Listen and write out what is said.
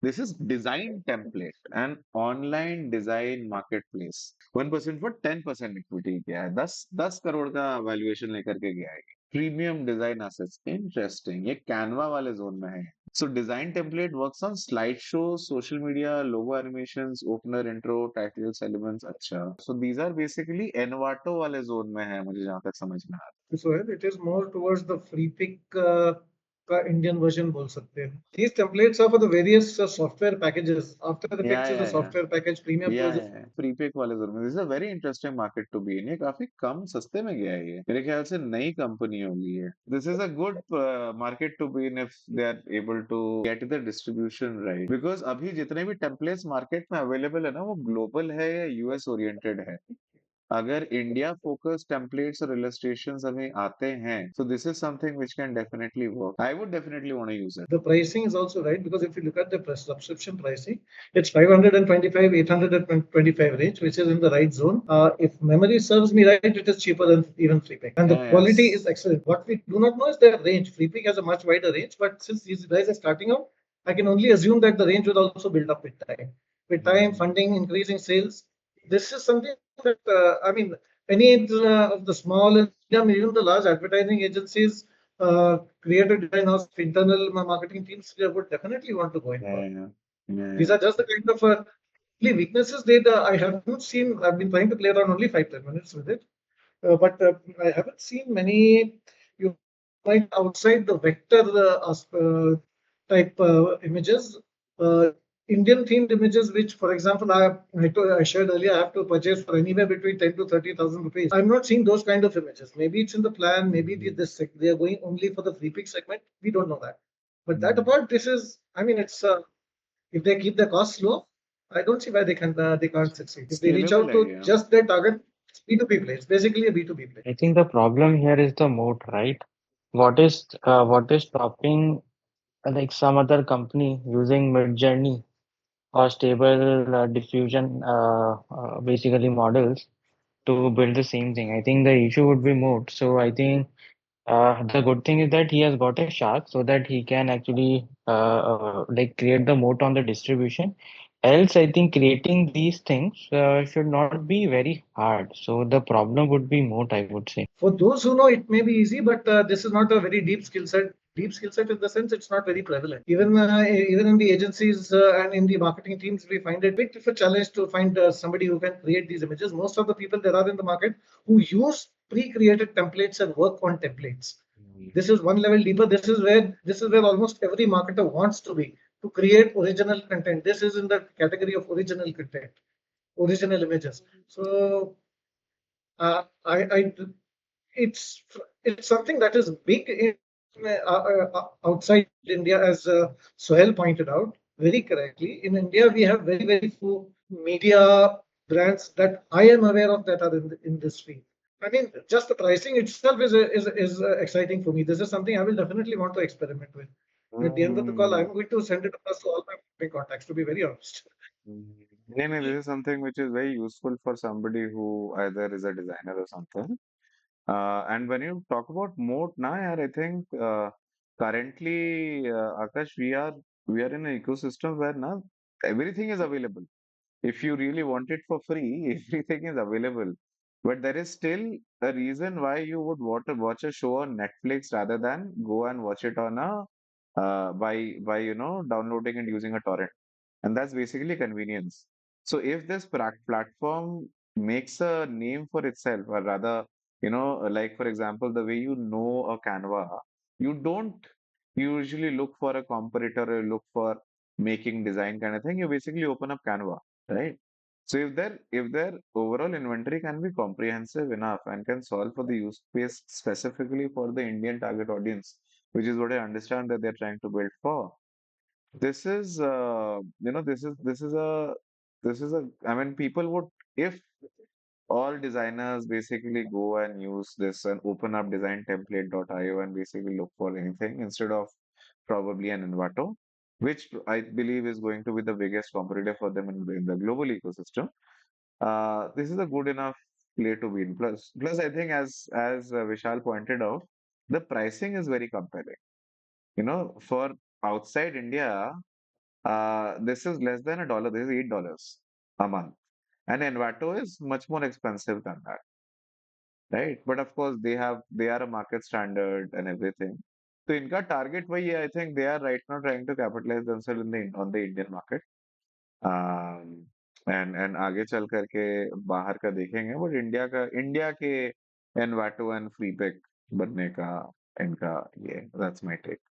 This is Design Template, an online design marketplace. 1% for 10% equity किया है, 10 करोड़ का valuation लेकर के गया है। प्रीमियम डिजाइन एसेट्स, इंटरेस्टिंग, ये कैनवा वाले जोन में है। So design template works on slideshows, social media, logo animations, opener, intro, titles, elements. अच्छा, so these are basically Envato वाले जोन में है, मुझे जहाँ तक समझ में आ रहा So it is more towards the free pick का Indian version बोल सकते हैं. These templates are for the various software packages. After the है। picks is the या software package, premium या plus the है प्रीपेक वाले जोन में। This is a very interesting market to be in. ये काफी कम सस्ते में गया है, ये मेरे ख्याल से नई कंपनी होगी ये। This is a good market to be in if they are able to get the distribution right, because अभी जितने भी टेम्पलेट्स मार्केट में अवेलेबल है ना, वो ग्लोबल है या यूएस ओरिएंटेड है। अगर इंडिया फोकस टेम्पलेट्स और इलस्ट्रेशंस हमें आते हैं, so this is something which can definitely work. I would definitely want to use it. the pricing is also right because if you look at the subscription pricing, it's 525, 825 range, which is in the right zone. If memory serves me right, it is cheaper than even FreePick. And the quality is Yes. excellent. What we do not know is their range. FreePick has a much wider range, but since these guys are starting out, I can only assume that the range will also build up with time. With time, funding, increasing sales. This is something that, I mean, any of the small and even the large advertising agencies creative design house, internal marketing teams would definitely want to go in for. Yeah, yeah, These yeah. are just the kind of only weaknesses that I haven't seen. I've been trying to play around only 5 10 minutes with it, but I haven't seen many. You find outside the vector type images, uh, Indian themed images, which, for example, I shared earlier, I have to purchase for anywhere between 10 to 30,000 rupees. I'm not seeing those kind of images. Maybe it's in the plan. Maybe they are going only for the free pick segment. We don't know that. But that Mm. apart, this is. I mean, it's if they keep the costs low, I don't see why they can't succeed. If they reach Scalable out है to ये। just their target, it's B2B play. It's basically a B2B play. I think the problem here is the moat, right? What is stopping like some other company using mid-journey or stable diffusion basically models to build the same thing? I think the issue would be moat. So I think the good thing is that he has got a shark so that he can actually like create the moat on the distribution. Else, I think creating these things should not be very hard. So the problem would be moat, I would say. For those who know, it may be easy, but this is not a very deep skill set. Deep skill set in the sense it's not very prevalent. Even in the agencies and in the marketing teams, we find it bit of a challenge to find somebody who can create these images. Most of the people there are in the market who use pre-created templates and work on templates. This is one level deeper. This is where almost every marketer wants to be to create original content. This is in the category of original content, original images. So I it's it's something that is big outside India, as Sohail pointed out very correctly. In India, we have very few media brands that I am aware of that are in this field. I mean, just the pricing itself is exciting for me. This is something I will definitely want to experiment with. At the end of the call, I'm Mm. going to send it across to all my contacts. To be very honest. नहीं नहीं, this is something which is very useful for somebody who either is a designer or something. And when you talk about moat now, yaar, I think currently, Akash, we are in an ecosystem where now everything is available. If you really want it for free, everything is available. But there is still a reason why you would want to watch a show on Netflix rather than go and watch it on a by downloading and using a torrent. And that's basically convenience. So if this platform makes a name for itself, or rather, like for example, the way you know a Canva, you don't usually look for a competitor or look for making design kind of thing. You basically open up Canva, right? So if their overall inventory can be comprehensive enough and can solve for the use case specifically for the Indian target audience, which is what I understand that they're trying to build for, this is, I mean, people would, if all designers basically go and use this and open up DesignTemplate.io and basically look for anything instead of probably an Envato, which I believe is going to be the biggest competitor for them in the global ecosystem. This is a good enough play to win. Plus, I think as Vishal pointed out, the pricing is very compelling. For outside India, This is less than $1. This is $8 a month. And Envato is much more expensive than that, right? But of course, they are a market standard and everything. So इनका target वही है. I think they are right now trying to capitalize themselves on the Indian market. Um, and आगे चल करके बाहर का देखेंगे. But India के Envato and Freepik बनने का इनका ये that's my take.